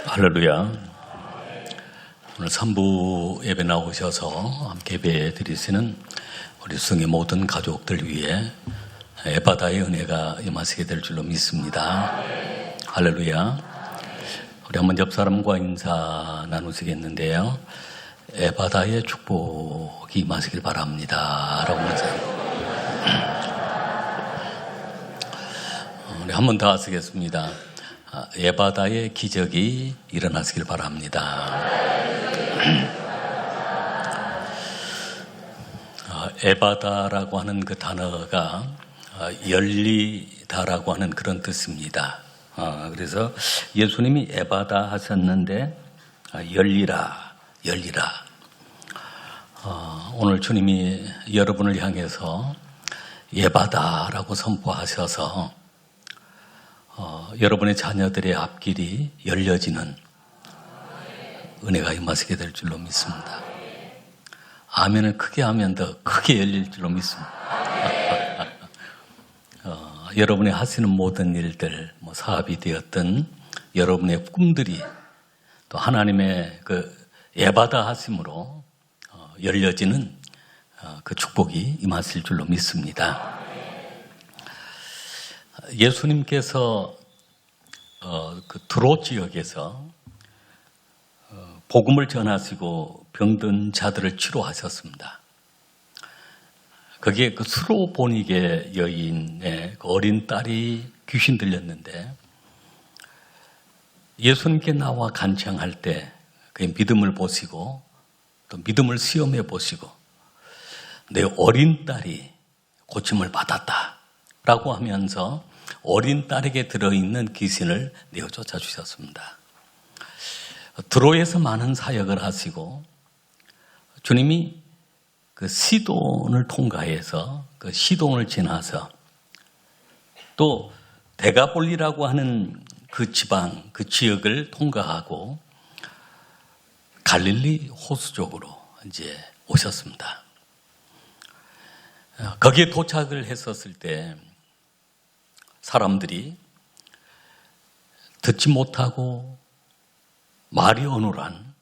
할렐루야. 오늘 3부 예배 나오셔서 함께 예배 드리시는 우리 수성의 모든 가족들 위해 에바다의 은혜가 임하시게 될 줄로 믿습니다. 할렐루야. 우리 한번 옆 사람과 인사 나누시겠는데요. 에바다의 축복이 임하시길 바랍니다. 라고 인사. 우리 한 번 더 하시겠습니다. 에바다의 기적이 일어나시길 바랍니다. 에바다라고 하는 그 단어가 열리다라고 하는 그런 뜻입니다. 그래서 예수님이 에바다 하셨는데 열리라. 오늘 주님이 여러분을 향해서 에바다라고 선포하셔서 여러분의 자녀들의 앞길이 열려지는 은혜가 임하시게 될 줄로 믿습니다. 아멘을 크게 하면 더 크게 열릴 줄로 믿습니다. 여러분이 하시는 모든 일들, 사업이 되었든 여러분의 꿈들이 또 하나님의 그 에바다 하심으로 열려지는 그 축복이 임하실 줄로 믿습니다. 예수님께서 그 드롯 지역에서 복음을 전하시고 병든 자들을 치료하셨습니다. 거기에 그 수로보니게 여인의 그 어린 딸이 귀신 들렸는데 예수님께 나와 간청할 때 그 믿음을 보시고 또 믿음을 시험해 보시고 내 어린 딸이 고침을 받았다라고 하면서 어린 딸에게 들어있는 귀신을 내어 쫓아주셨습니다. 드로에서 많은 사역을 하시고 주님이 그 시돈을 통과해서 그 시돈을 지나서 또 데가볼리라고 하는 그 지방, 그 지역을 통과하고 갈릴리 호수 쪽으로 이제 오셨습니다. 거기에 도착을 했었을 때 사람들이 듣지 못하고 말이 어눌한,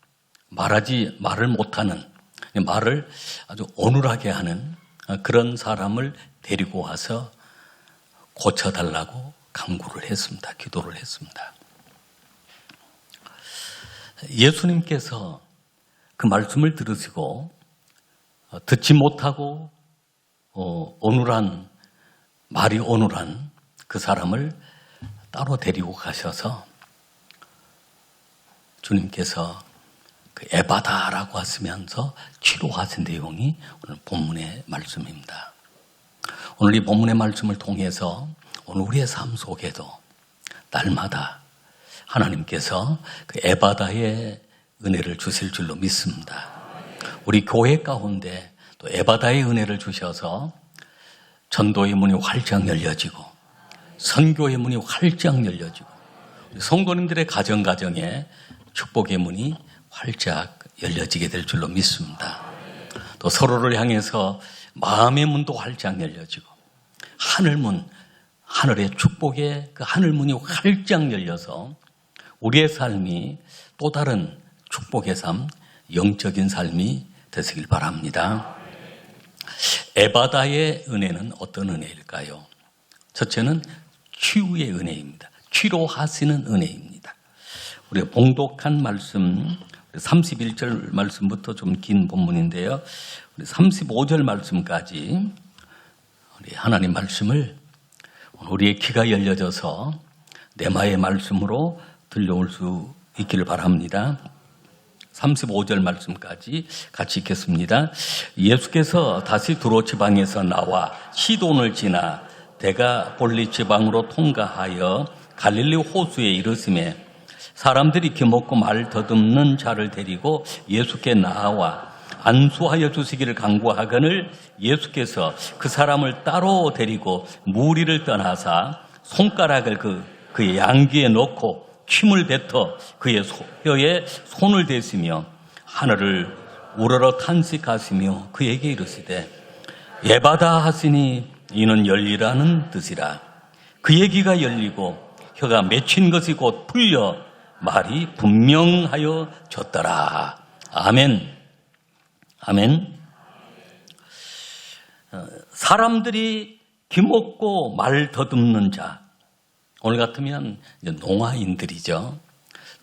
말을 못하는, 말을 아주 어눌하게 하는 그런 사람을 데리고 와서 고쳐달라고 간구를 했습니다. 기도를 했습니다. 예수님께서 그 말씀을 들으시고 듣지 못하고 말이 어눌한 그 사람을 따로 데리고 가셔서 주님께서 그 에바다라고 하시면서 치료하신 내용이 오늘 본문의 말씀입니다. 오늘 이 본문의 말씀을 통해서 오늘 우리의 삶 속에도 날마다 하나님께서 그 에바다의 은혜를 주실 줄로 믿습니다. 우리 교회 가운데 또 에바다의 은혜를 주셔서 전도의 문이 활짝 열려지고 선교의 문이 활짝 열려지고 성도님들의 가정에 축복의 문이 활짝 열려지게 될 줄로 믿습니다. 또 서로를 향해서 마음의 문도 활짝 열려지고 하늘의 축복의 그 하늘문이 활짝 열려서 우리의 삶이 또 다른 축복의 삶, 영적인 삶이 되시길 바랍니다. 에바다의 은혜는 어떤 은혜일까요? 첫째는 치유의 은혜입니다. 치료하시는 은혜입니다. 우리가 봉독한 말씀 31절 말씀부터 좀 긴 본문인데요. 우리 35절 말씀까지 우리 하나님 말씀을 우리의 귀가 열려져서 내마의 말씀으로 들려올 수 있기를 바랍니다. 35절 말씀까지 같이 읽겠습니다. 예수께서 다시 두로 지방에서 나와 시돈을 지나 데가볼리 지방으로 통과하여 갈릴리 호수에 이르시매 사람들이 기먹고 말 더듬는 자를 데리고 예수께 나와 안수하여 주시기를 간구하거늘 예수께서 그 사람을 따로 데리고 무리를 떠나사 손가락을 그의 양귀에 넣고 침을 뱉어 그의 혀에 손을 대시며 하늘을 우러러 탄식하시며 그에게 이르시되 에바다 하시니 이는 열리라는 뜻이라. 그의 귀가 열리고 혀가 맺힌 것이 곧 풀려 말이 분명하여 졌더라. 아멘. 아멘. 사람들이 기먹고 말 더듬는 자. 오늘 같으면 농아인들이죠.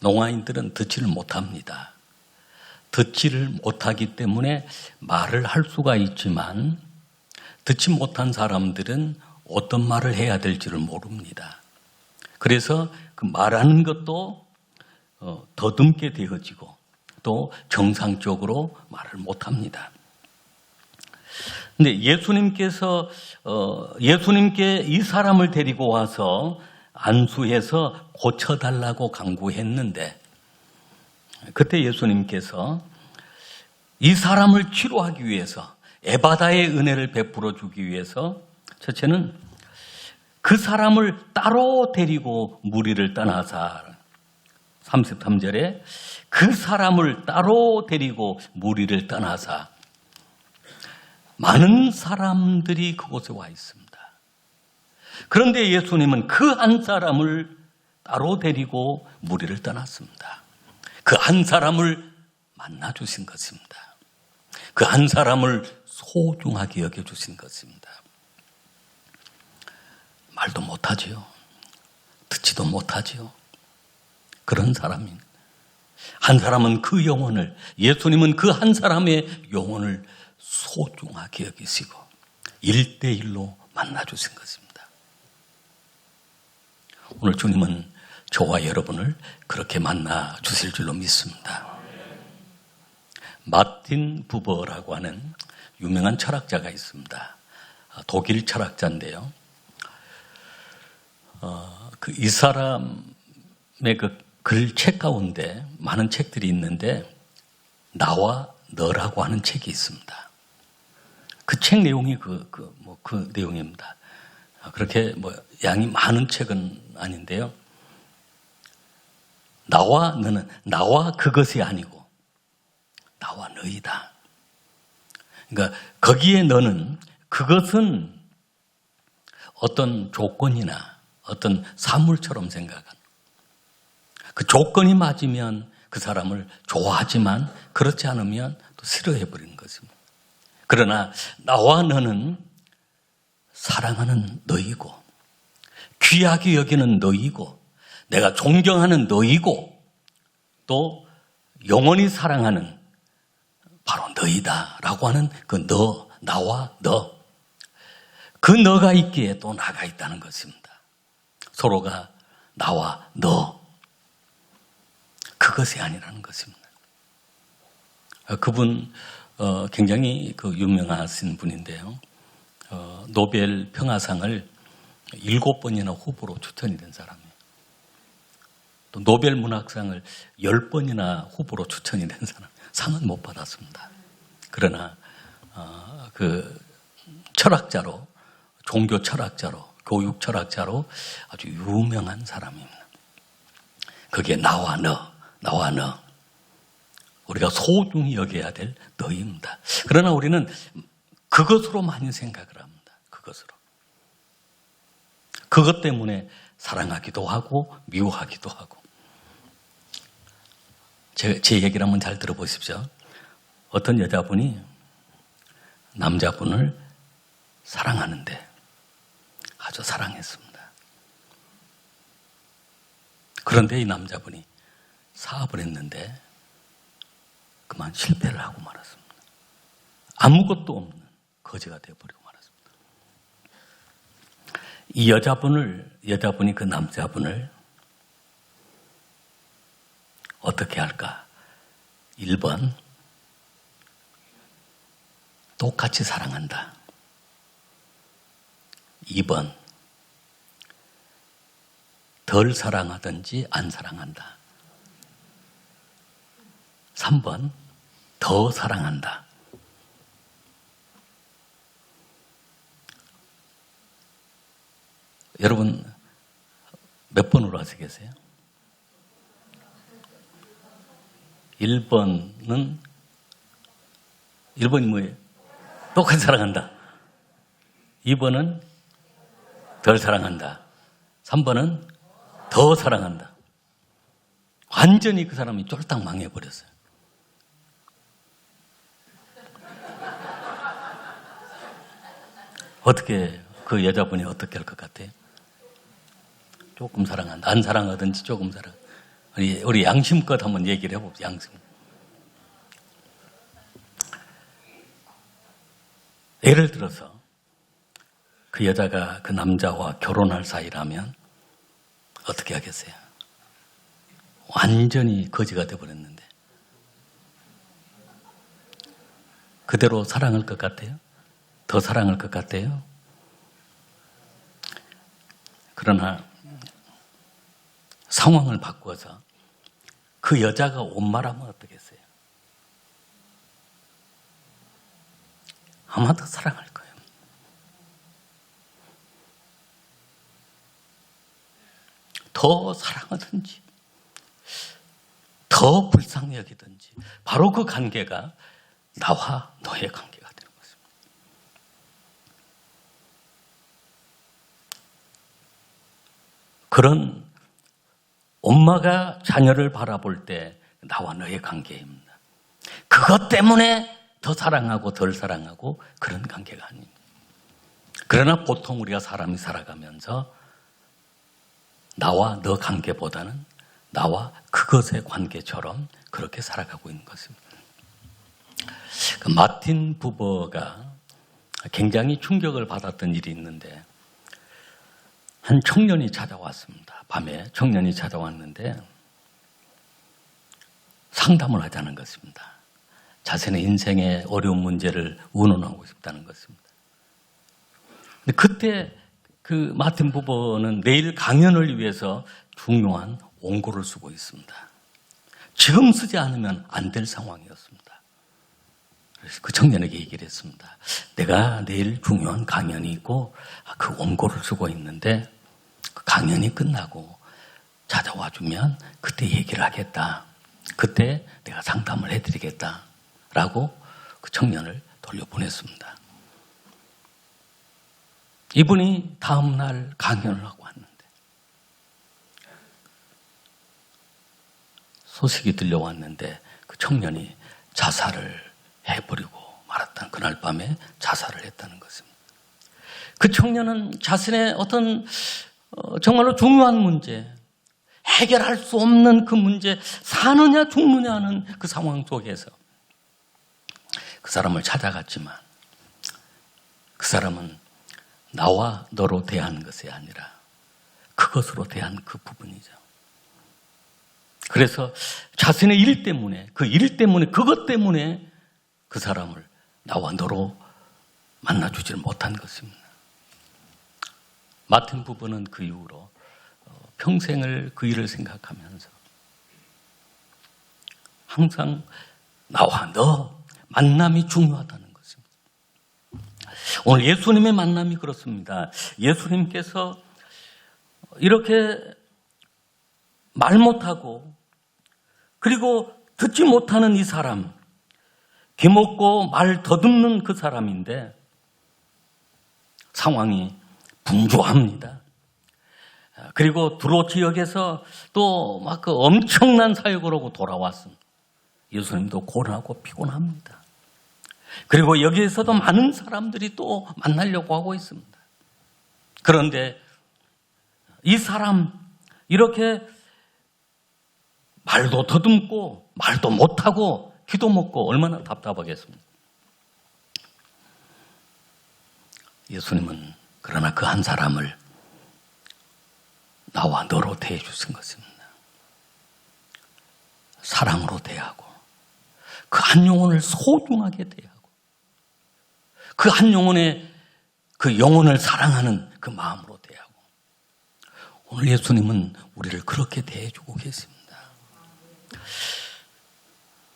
농아인들은 듣지를 못합니다. 듣지를 못하기 때문에 말을 할 수가 있지만 듣지 못한 사람들은 어떤 말을 해야 될지를 모릅니다. 그래서 그 말하는 것도 더듬게 되어지고 또 정상적으로 말을 못합니다. 근데 예수님께 이 사람을 데리고 와서 안수해서 고쳐달라고 간구했는데 그때 예수님께서 이 사람을 치료하기 위해서 에바다의 은혜를 베풀어 주기 위해서 첫째는 그 사람을 따로 데리고 무리를 떠나사 33절에 그 사람을 따로 데리고 무리를 떠나사 많은 사람들이 그곳에 와 있습니다. 그런데 예수님은 그 한 사람을 따로 데리고 무리를 떠났습니다. 그 한 사람을 만나 주신 것입니다. 그 한 사람을 소중하게 여겨 주신 것입니다. 말도 못하지요. 듣지도 못하지요. 그런 사람입니다. 한 사람은 그 영혼을, 예수님은 그 한 사람의 영혼을 소중하게 여기시고 1대1로 만나 주신 것입니다. 오늘 주님은 저와 여러분을 그렇게 만나 주실 줄로 믿습니다. 마틴 부버라고 하는 유명한 철학자가 있습니다. 독일 철학자인데요. 이 사람의 그 글책 가운데 많은 책들이 있는데 나와 너라고 하는 책이 있습니다. 그 책 내용이 그 내용입니다. 그렇게 양이 많은 책은 아닌데요. 나와 너는 나와 그것이 아니고 나와 너이다. 그러니까 거기에 너는 그것은 어떤 조건이나 어떤 사물처럼 생각하는 그 조건이 맞으면 그 사람을 좋아하지만 그렇지 않으면 또 싫어해버리는 것입니다. 그러나 나와 너는 사랑하는 너이고 귀하게 여기는 너이고 내가 존경하는 너이고 또 영원히 사랑하는 바로 너이다라고 하는 그 너, 나와 너. 그 너가 있기에 또 나가 있다는 것입니다. 서로가 나와 너. 그것이 아니라는 것입니다. 그분 굉장히 유명하신 분인데요. 노벨 평화상을 7번이나 후보로 추천이 된 사람이에요. 또 노벨 문학상을 10번이나 후보로 추천이 된 사람. 상은 못 받았습니다. 그러나 그 철학자로, 종교 철학자로, 교육 철학자로 아주 유명한 사람입니다. 그게 나와 너, 나와 너. 우리가 소중히 여겨야 될 너입니다. 그러나 우리는 그것으로 많이 생각을 합니다. 그것으로. 그것 때문에 사랑하기도 하고 미워하기도 하고. 제 얘기를 한번 잘 들어보십시오. 어떤 여자분이 남자분을 사랑하는데 아주 사랑했습니다. 그런데 이 남자분이 사업을 했는데 그만 실패를 하고 말았습니다. 아무것도 없는 거지가 되어버리고 말았습니다. 이 여자분이 그 남자분을 어떻게 할까? 1번, 똑같이 사랑한다. 2번, 덜 사랑하든지 안 사랑한다. 3번, 더 사랑한다. 여러분, 몇 번으로 하시겠어요? 1번이 뭐예요? 똑같이 사랑한다. 2번은 덜 사랑한다. 3번은 더 사랑한다. 완전히 그 사람이 쫄딱 망해버렸어요. 어떻게 그 여자분이 어떻게 할 것 같아요? 조금 사랑한다. 안 사랑하든지 조금 사랑. 우리 양심껏 한번 얘기를 해봅시다. 양심. 예를 들어서 그 여자가 그 남자와 결혼할 사이라면 어떻게 하겠어요? 완전히 거지가 돼버렸는데 그대로 사랑할 것 같아요? 더 사랑할 것 같아요? 그러나 상황을 바꾸어서 그 여자가 온말하면 어떻겠어요? 아마 더 사랑할 거예요. 더 사랑하든지 더 불쌍히 여기든지 바로 그 관계가 나와 너의 관계가 되는 것입니다. 그런 엄마가 자녀를 바라볼 때 나와 너의 관계입니다. 그것 때문에 더 사랑하고 덜 사랑하고 그런 관계가 아닙니다. 그러나 보통 우리가 사람이 살아가면서 나와 너 관계보다는 나와 그것의 관계처럼 그렇게 살아가고 있는 것입니다. 그 마틴 부버가 굉장히 충격을 받았던 일이 있는데 한 청년이 찾아왔습니다. 밤에 청년이 찾아왔는데 상담을 하자는 것입니다. 자신의 인생의 어려운 문제를 의논하고 싶다는 것입니다. 근데 그때 그 마틴 부버는 내일 강연을 위해서 중요한 원고를 쓰고 있습니다. 지금 쓰지 않으면 안 될 상황이었습니다. 그래서 그 청년에게 얘기를 했습니다. 내가 내일 중요한 강연이 있고 그 원고를 쓰고 있는데 그 강연이 끝나고 찾아와 주면 그때 얘기를 하겠다. 그때 내가 상담을 해드리겠다. 라고 그 청년을 돌려보냈습니다. 이분이 다음날 강연을 하고 왔는데 소식이 들려왔는데 그 청년이 자살을 해버리고 말았던 그날 밤에 자살을 했다는 것입니다. 그 청년은 자신의 어떤 정말로 중요한 문제, 해결할 수 없는 그 문제, 사느냐 죽느냐 하는 그 상황 속에서 그 사람을 찾아갔지만 그 사람은 나와 너로 대하는 것이 아니라 그것으로 대한 그 부분이죠. 그래서 자신의 일 때문에 그것 때문에 그 사람을 나와 너로 만나주지를 못한 것입니다. 마틴 부부는 그 이후로 평생을 그 일을 생각하면서 항상 나와 너 만남이 중요하다는 것입니다. 오늘 예수님의 만남이 그렇습니다. 예수님께서 이렇게 말 못하고 그리고 듣지 못하는 이 사람, 귀먹고 말 더듬는 그 사람인데 상황이 분주합니다. 그리고 두로 지역에서 또 막 그 엄청난 사역을 하고 돌아왔습니다. 예수님도 고난하고 피곤합니다. 그리고 여기에서도 많은 사람들이 또 만나려고 하고 있습니다. 그런데 이 사람 이렇게 말도 더듬고 말도 못하고 기도 먹고 얼마나 답답하겠습니까? 예수님은 그러나 그 한 사람을 나와 너로 대해 주신 것입니다. 사랑으로 대하고 그 한 영혼을 소중하게 대하고 그 한 영혼의 그 영혼을 사랑하는 그 마음으로 대하고 오늘 예수님은 우리를 그렇게 대해주고 계십니다.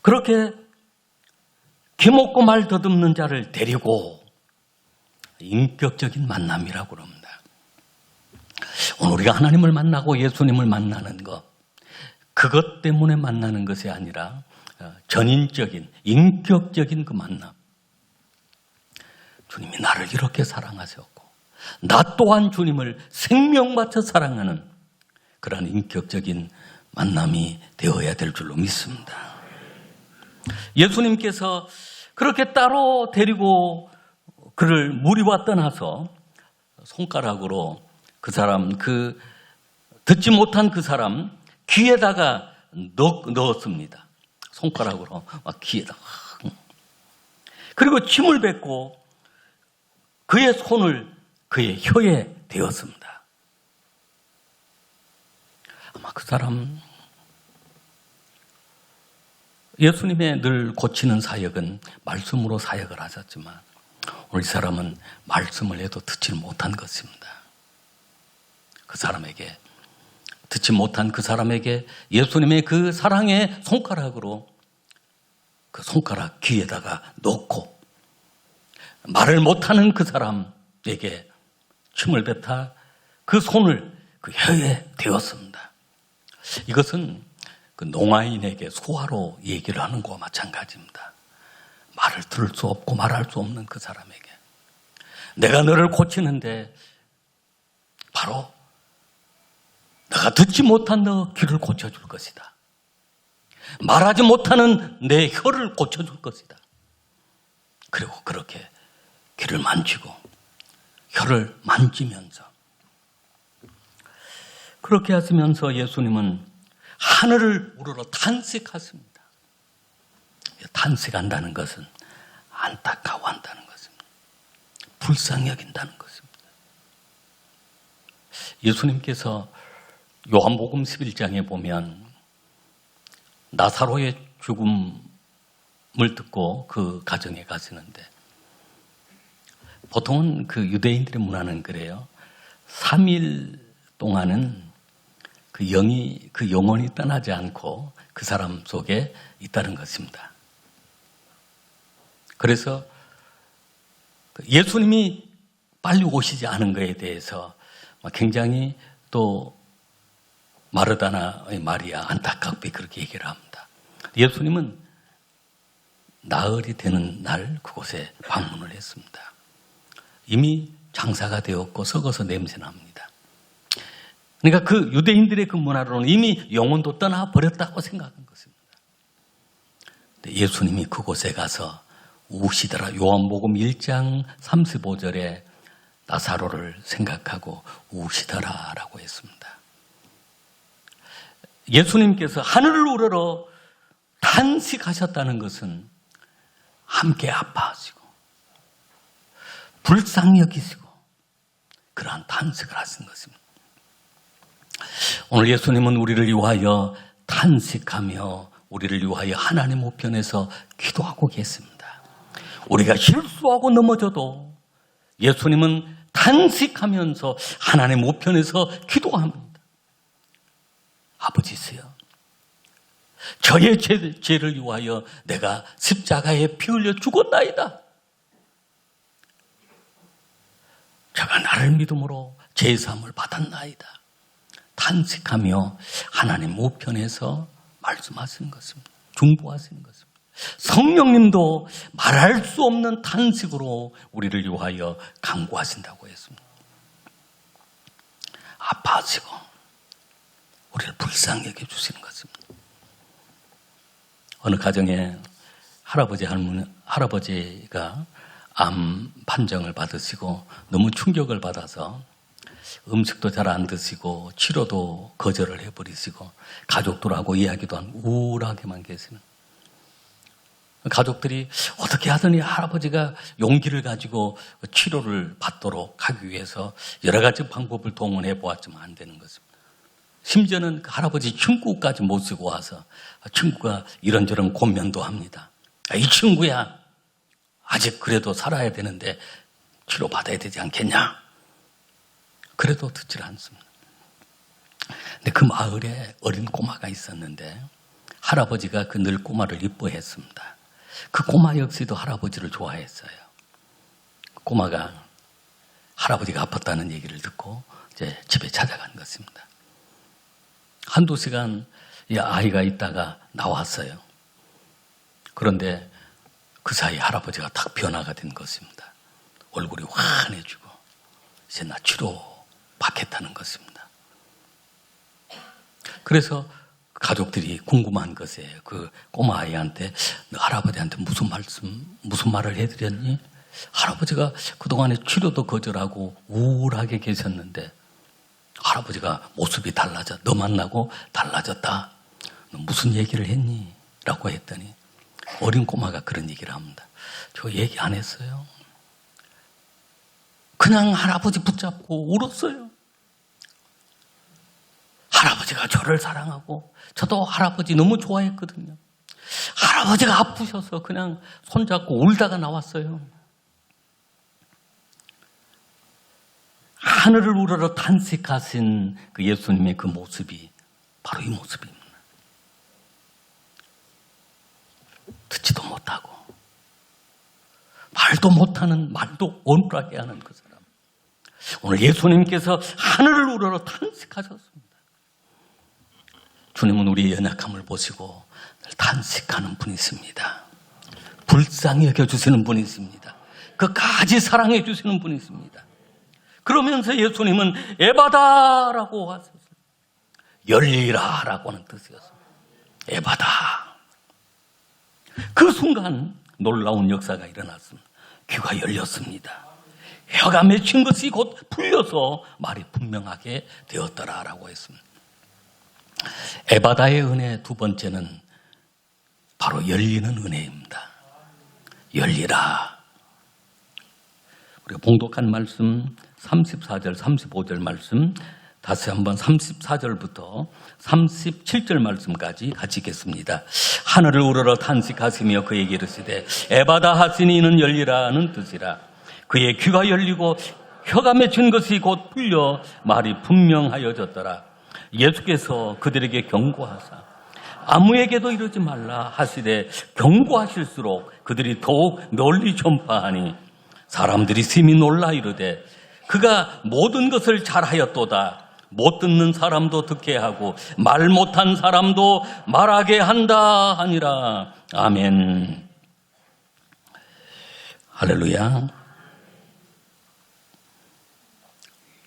그렇게 귀먹고 말 더듬는 자를 데리고 인격적인 만남이라고 합니다. 오늘 우리가 하나님을 만나고 예수님을 만나는 것, 그것 때문에 만나는 것이 아니라 전인적인, 인격적인 그 만남. 주님이 나를 이렇게 사랑하셨고 나 또한 주님을 생명 바쳐 사랑하는 그러한 인격적인 만남이 되어야 될 줄로 믿습니다. 예수님께서 그렇게 따로 데리고 그를 무리와 떠나서 손가락으로 그 사람, 듣지 못한 그 사람 귀에다가 넣었습니다. 손가락으로 막 귀에다가. 그리고 침을 뱉고 그의 손을 그의 혀에 대었습니다. 아마 그 사람, 예수님의 늘 고치는 사역은 말씀으로 사역을 하셨지만 오늘 이 사람은 말씀을 해도 듣지 못한 것입니다. 그 사람에게, 듣지 못한 그 사람에게 예수님의 그 사랑의 손가락으로 그 손가락 귀에다가 놓고 말을 못하는 그 사람에게 침을 뱉어 그 손을 그 혀에 대었습니다. 이것은 그 농아인에게 수화로 얘기를 하는 것과 마찬가지입니다. 말을 들을 수 없고 말할 수 없는 그 사람에게 내가 너를 고치는데 바로 내가 듣지 못한 너 귀를 고쳐줄 것이다. 말하지 못하는 내 혀를 고쳐줄 것이다. 그리고 그렇게 귀를 만지고 혀를 만지면서 그렇게 하시면서 예수님은 하늘을 우러러 탄식하십니다. 탄식한다는 것은 안타까워한다는 것입니다. 불쌍히 여긴다는 것입니다. 예수님께서 요한복음 11장에 보면 나사로의 죽음을 듣고 그 가정에 가시는데 보통은 그 유대인들의 문화는 그래요. 3일 동안은 그 영혼이 떠나지 않고 그 사람 속에 있다는 것입니다. 그래서 예수님이 빨리 오시지 않은 것에 대해서 굉장히 또 마르다나의 마리아 안타깝게 그렇게 얘기를 합니다. 예수님은 나흘이 되는 날 그곳에 방문을 했습니다. 이미 장사가 되었고 썩어서 냄새납니다. 그러니까 그 유대인들의 그 문화로는 이미 영혼도 떠나버렸다고 생각한 것입니다. 예수님이 그곳에 가서 우시더라. 요한복음 1장 35절에 나사로를 생각하고 우시더라라고 했습니다. 예수님께서 하늘을 우러러 탄식하셨다는 것은 함께 아파하시고 불쌍히 여기시고 그러한 탄식을 하신 것입니다. 오늘 예수님은 우리를 위하여 탄식하며 우리를 위하여 하나님 우편에서 기도하고 계십니다. 우리가 실수하고 넘어져도 예수님은 탄식하면서 하나님 우편에서 기도합니다. 아버지세요. 저의 죄를 위하여 내가 십자가에 피 흘려 죽었나이다. 저가 나를 믿음으로 제사함을 받았나이다. 탄식하며 하나님 우편에서 말씀하시는 것입니다. 중보하시는 것입니다. 성령님도 말할 수 없는 탄식으로 우리를 위하여 간구하신다고 했습니다. 아파하시고 우리를 불쌍히 여겨주시는 것입니다. 어느 가정에 할아버지가 암 판정을 받으시고 너무 충격을 받아서 음식도 잘 안 드시고 치료도 거절을 해버리시고 가족들하고 이야기도 안 우울하게만 계시는 가족들이 어떻게 하더니 할아버지가 용기를 가지고 치료를 받도록 하기 위해서 여러 가지 방법을 동원해 보았지만 안 되는 것입니다. 심지어는 그 할아버지 친구까지 모시고 와서 친구가 이런저런 권면도 합니다. 이 친구야 아직 그래도 살아야 되는데 치료받아야 되지 않겠냐? 그래도 듣질 않습니다. 근데 그 마을에 어린 꼬마가 있었는데 할아버지가 그 늘 꼬마를 이뻐했습니다. 그 꼬마 역시도 할아버지를 좋아했어요. 꼬마가 할아버지가 아팠다는 얘기를 듣고 이제 집에 찾아간 것입니다. 한두 시간 이 아이가 있다가 나왔어요. 그런데 그 사이 할아버지가 딱 변화가 된 것입니다. 얼굴이 환해지고 이제 나 치료 받겠다는 것입니다. 그래서 가족들이 궁금한 것이에요. 그 꼬마 아이한테 너 할아버지한테 무슨 말을 해드렸니? 할아버지가 그동안에 치료도 거절하고 우울하게 계셨는데 할아버지가 모습이 너 만나고 달라졌다. 너 무슨 얘기를 했니? 라고 했더니 어린 꼬마가 그런 얘기를 합니다. 저 얘기 안 했어요. 그냥 할아버지 붙잡고 울었어요. 할아버지가 저를 사랑하고 저도 할아버지 너무 좋아했거든요. 할아버지가 아프셔서 그냥 손잡고 울다가 나왔어요. 하늘을 우러러 탄식하신 그 예수님의 그 모습이 바로 이 모습입니다. 듣지도 못하고 말도 못하는, 말도 어눌하게 하는 그 사람. 오늘 예수님께서 하늘을 우러러 탄식하셨습니다. 주님은 우리의 연약함을 보시고 탄식하는 분이십니다. 불쌍히 여겨주시는 분이십니다. 끝까지 사랑해 주시는 분이십니다. 그러면서 예수님은 에바다라고 하셨어요. 열리라라고 하는 뜻이었습니다. 에바다. 그 순간 놀라운 역사가 일어났습니다. 귀가 열렸습니다. 혀가 맺힌 것이 곧 풀려서 말이 분명하게 되었더라라고 했습니다. 에바다의 은혜 두 번째는 바로 열리는 은혜입니다. 열리라. 우리가 봉독한 말씀 34절, 35절 말씀 다시 한번 34절부터 37절 말씀까지 같이 읽겠습니다. 하늘을 우러러 탄식하시며 그에게 이르시되 에바다 하시니 이는 열리라는 뜻이라. 그의 귀가 열리고 혀가 맺힌 것이 곧 풀려 말이 분명하여졌더라. 예수께서 그들에게 경고하사 아무에게도 이러지 말라 하시되 경고하실수록 그들이 더욱 널리 전파하니 사람들이 심히 놀라 이르되 그가 모든 것을 잘하였도다. 못 듣는 사람도 듣게 하고 말 못한 사람도 말하게 한다 하니라. 아멘. 할렐루야.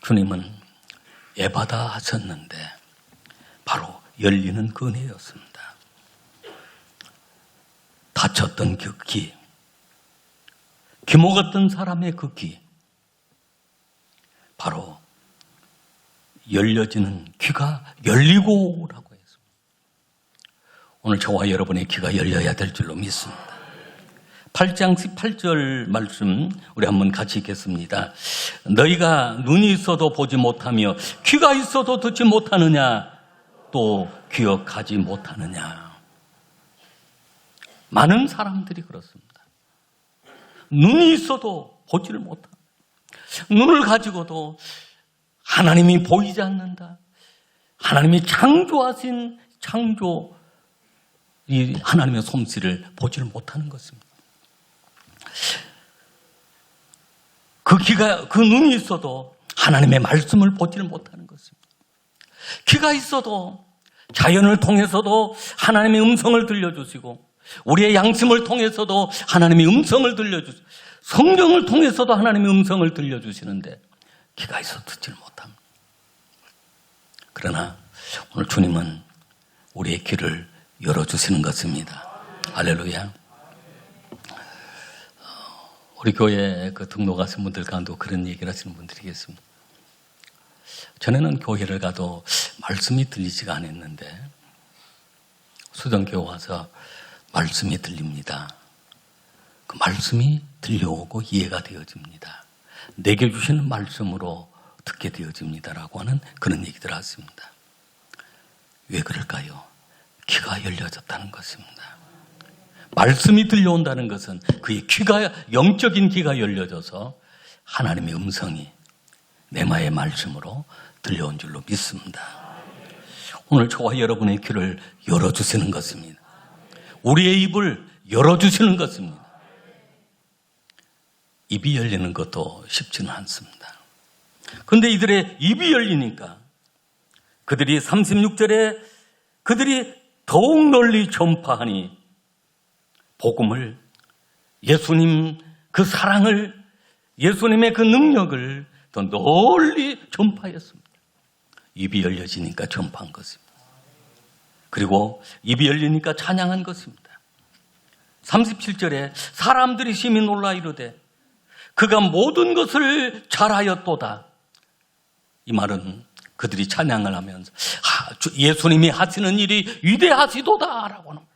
주님은 에바다 하셨는데 바로 열리는 그 은혜였습니다. 다쳤던 그 귀, 귀먹었던 사람의 그 귀, 바로 열려지는 귀가 열리고라고 했습니다. 오늘 저와 여러분의 귀가 열려야 될 줄로 믿습니다. 8장 18절 말씀 우리 한번 같이 읽겠습니다. 너희가 눈이 있어도 보지 못하며 귀가 있어도 듣지 못하느냐 또 기억하지 못하느냐. 많은 사람들이 그렇습니다. 눈이 있어도 보지를 못합니다. 눈을 가지고도 하나님이 보이지 않는다. 하나님이 창조하신 이 하나님의 솜씨를 보지를 못하는 것입니다. 그 눈이 있어도 하나님의 말씀을 보지를 못하는 것입니다. 귀가 있어도 자연을 통해서도 하나님의 음성을 들려주시고 우리의 양심을 통해서도 하나님의 음성을 들려주시고 성경을 통해서도 하나님의 음성을 들려주시는데 귀가 있어도 듣지를 못합니다. 그러나 오늘 주님은 우리의 귀를 열어주시는 것입니다. 할렐루야. 우리 교회에 등록하신 분들 가운데도 그런 얘기를 하시는 분들이 계십니다. 전에는 교회를 가도 말씀이 들리지가 않았는데 수정교회 와서 말씀이 들립니다. 그 말씀이 들려오고 이해가 되어집니다. 내게 주시는 말씀으로 듣게 되어집니다라고 하는 그런 얘기들을 하십니다. 왜 그럴까요? 귀가 열려졌다는 것입니다. 말씀이 들려온다는 것은 그의 귀가, 영적인 귀가 열려져서 하나님의 음성이 내마의 말씀으로 들려온 줄로 믿습니다. 오늘 저와 여러분의 귀를 열어주시는 것입니다. 우리의 입을 열어주시는 것입니다. 입이 열리는 것도 쉽지는 않습니다. 그런데 이들의 입이 열리니까 그들이 36절에 그들이 더욱 널리 전파하니 복음을, 예수님 그 사랑을, 예수님의 그 능력을 더 널리 전파했습니다. 입이 열려지니까 전파한 것입니다. 그리고 입이 열리니까 찬양한 것입니다. 37절에 사람들이 심히 놀라 이르되 그가 모든 것을 잘하였도다. 이 말은 그들이 찬양을 하면서 예수님이 하시는 일이 위대하시도다 라고 하는 거예요.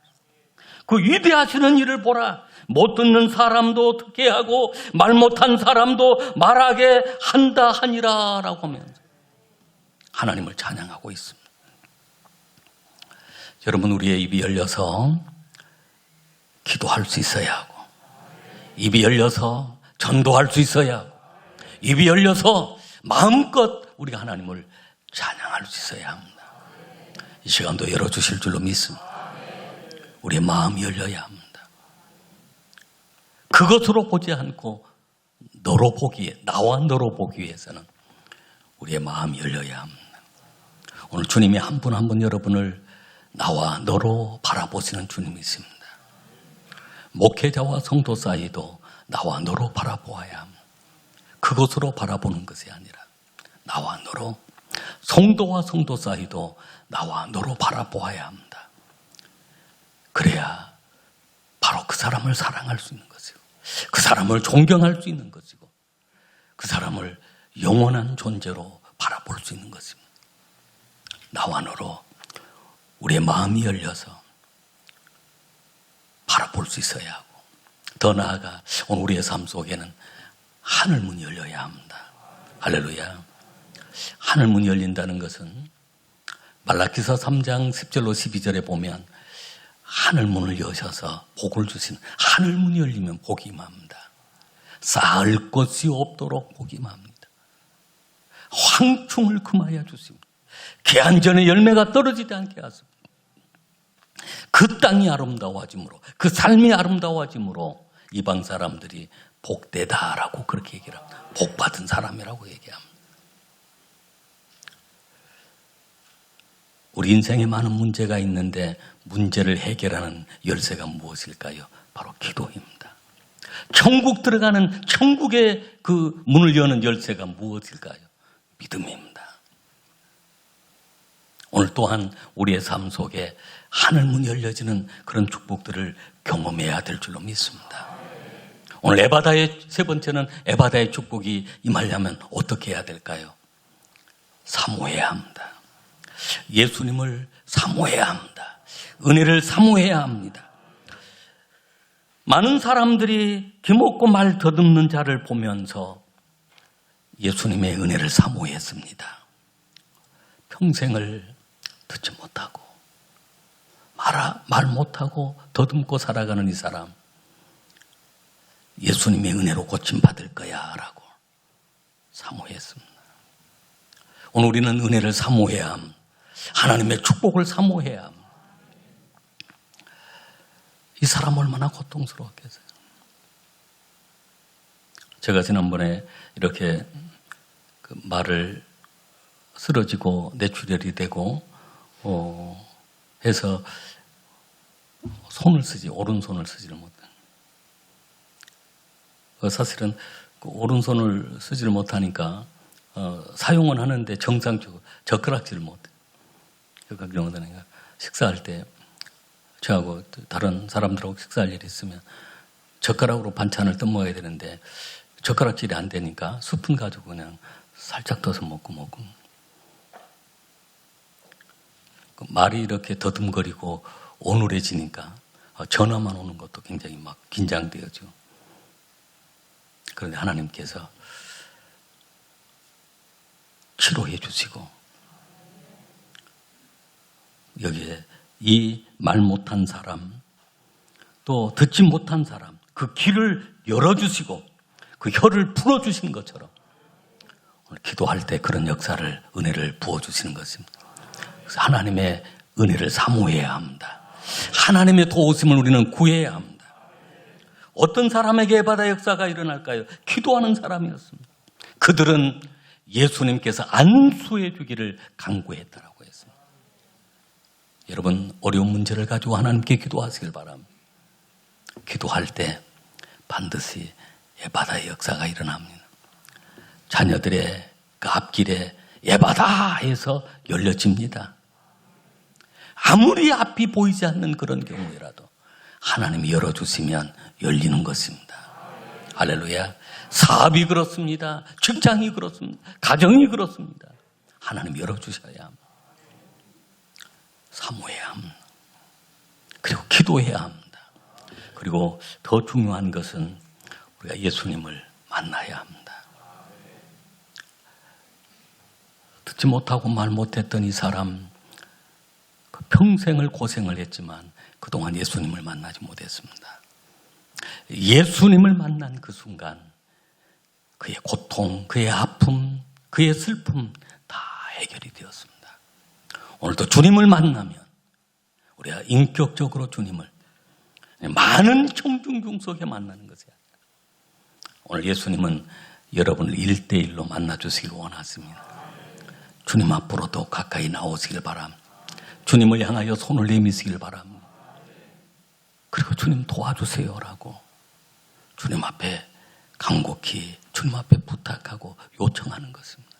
그 위대하시는 일을 보라. 못 듣는 사람도 듣게 하고 말 못한 사람도 말하게 한다 하니라 라고 하면서 하나님을 찬양하고 있습니다. 여러분, 우리의 입이 열려서 기도할 수 있어야 하고, 입이 열려서 전도할 수 있어야 하고, 입이 열려서 마음껏 우리가 하나님을 찬양할 수 있어야 합니다. 이 시간도 열어주실 줄로 믿습니다. 우리의 마음이 열려야 합니다. 그것으로 보지 않고 나와 너로 보기 위해서는 우리의 마음이 열려야 합니다. 오늘 주님이 한 분 한 분 여러분을 나와 너로 바라보시는 주님이 있습니다. 목회자와 성도 사이도 나와 너로 바라보아야 합니다. 그것으로 바라보는 것이 아니라 나와 너로, 성도와 성도 사이도 나와 너로 바라보아야 합니다. 그래야 바로 그 사람을 사랑할 수 있는 것이고, 그 사람을 존경할 수 있는 것이고, 그 사람을 영원한 존재로 바라볼 수 있는 것입니다. 나와 너로 우리의 마음이 열려서 바라볼 수 있어야 하고, 더 나아가 오늘 우리의 삶 속에는 하늘문이 열려야 합니다. 할렐루야. 하늘문이 열린다는 것은 말라기서 3장 10절로 12절에 보면 하늘문을 여셔서 복을 주시는, 하늘문이 열리면 복이 임합니다. 쌓을 것이 없도록 복이 임합니다. 황충을 금하여 주십니다. 개한전의 열매가 떨어지지 않게 하십니다. 그 땅이 아름다워짐으로, 그 삶이 아름다워짐으로 이방 사람들이 복되다라고 그렇게 얘기를 합니다. 복받은 사람이라고 얘기합니다. 우리 인생에 많은 문제가 있는데 문제를 해결하는 열쇠가 무엇일까요? 바로 기도입니다. 천국 들어가는, 천국의 그 문을 여는 열쇠가 무엇일까요? 믿음입니다. 오늘 또한 우리의 삶 속에 하늘문이 열려지는 그런 축복들을 경험해야 될 줄로 믿습니다. 오늘 에바다의 세 번째는, 에바다의 축복이 임하려면 어떻게 해야 될까요? 사모해야 합니다. 예수님을 사모해야 합니다. 은혜를 사모해야 합니다. 많은 사람들이 귀먹고 말 더듬는 자를 보면서 예수님의 은혜를 사모했습니다. 평생을 듣지 못하고 말 못하고 더듬고 살아가는 이 사람, 예수님의 은혜로 고침받을 거야 라고 사모했습니다. 오늘 우리는 은혜를 사모해야 합니다. 하나님의 축복을 사모해야 합니다. 이 사람 얼마나 고통스러웠겠어요. 제가 지난번에 이렇게 그 말을 쓰러지고 뇌출혈이 되고 해서 오른손을 쓰지를 못해요. 사실은 그 오른손을 쓰지를 못하니까 사용은 하는데 정상적으로 젓가락질을 못해요. 그러니까 식사할 때 저하고 다른 사람들하고 식사할 일이 있으면 젓가락으로 반찬을 떠먹어야 되는데 젓가락질이 안 되니까 스푼 가지고 그냥 살짝 떠서 먹고 말이 이렇게 더듬거리고 오늘해지니까 전화만 오는 것도 굉장히 막 긴장되어져. 그런데 하나님께서 치료해 주시고 여기에 이 말 못한 사람, 또 듣지 못한 사람, 그 귀를 열어주시고 그 혀를 풀어주신 것처럼 오늘 기도할 때 그런 역사를, 은혜를 부어주시는 것입니다. 그래서 하나님의 은혜를 사모해야 합니다. 하나님의 도우심을 우리는 구해야 합니다. 어떤 사람에게 에바다 역사가 일어날까요? 기도하는 사람이었습니다. 그들은 예수님께서 안수해 주기를 간구했다라고 했습니다. 여러분, 어려운 문제를 가지고 하나님께 기도하시길 바랍니다. 기도할 때 반드시 에바다의 역사가 일어납니다. 자녀들의 그 앞길에 에바다 해서 열려집니다. 아무리 앞이 보이지 않는 그런 경우에라도 하나님이 열어주시면 열리는 것입니다. 할렐루야. 사업이 그렇습니다. 직장이 그렇습니다. 가정이 그렇습니다. 하나님 열어주셔야 합니다. 사모해야 합니다. 그리고 기도해야 합니다. 그리고 더 중요한 것은 우리가 예수님을 만나야 합니다. 듣지 못하고 말 못했던 이 사람, 평생을 고생을 했지만 그동안 예수님을 만나지 못했습니다. 예수님을 만난 그 순간 그의 고통, 그의 아픔, 그의 슬픔 다 해결이 되었습니다. 오늘도 주님을 만나면 우리가 인격적으로 주님을 많은 청중중 속에 만나는 것이야. 오늘 예수님은 여러분을 1대1로 만나주시길 원하십니다. 주님 앞으로 더 가까이 나오시길 바랍니다. 주님을 향하여 손을 내미시길 바랍니다. 그리고 주님 도와주세요라고 주님 앞에 간곡히 주님 앞에 부탁하고 요청하는 것입니다.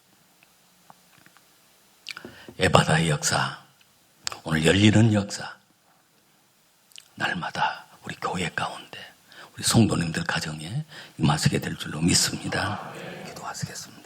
에바다의 역사, 오늘 열리는 역사, 날마다 우리 교회 가운데 우리 성도님들 가정에 임하시게 될 줄로 믿습니다. 기도하시겠습니다.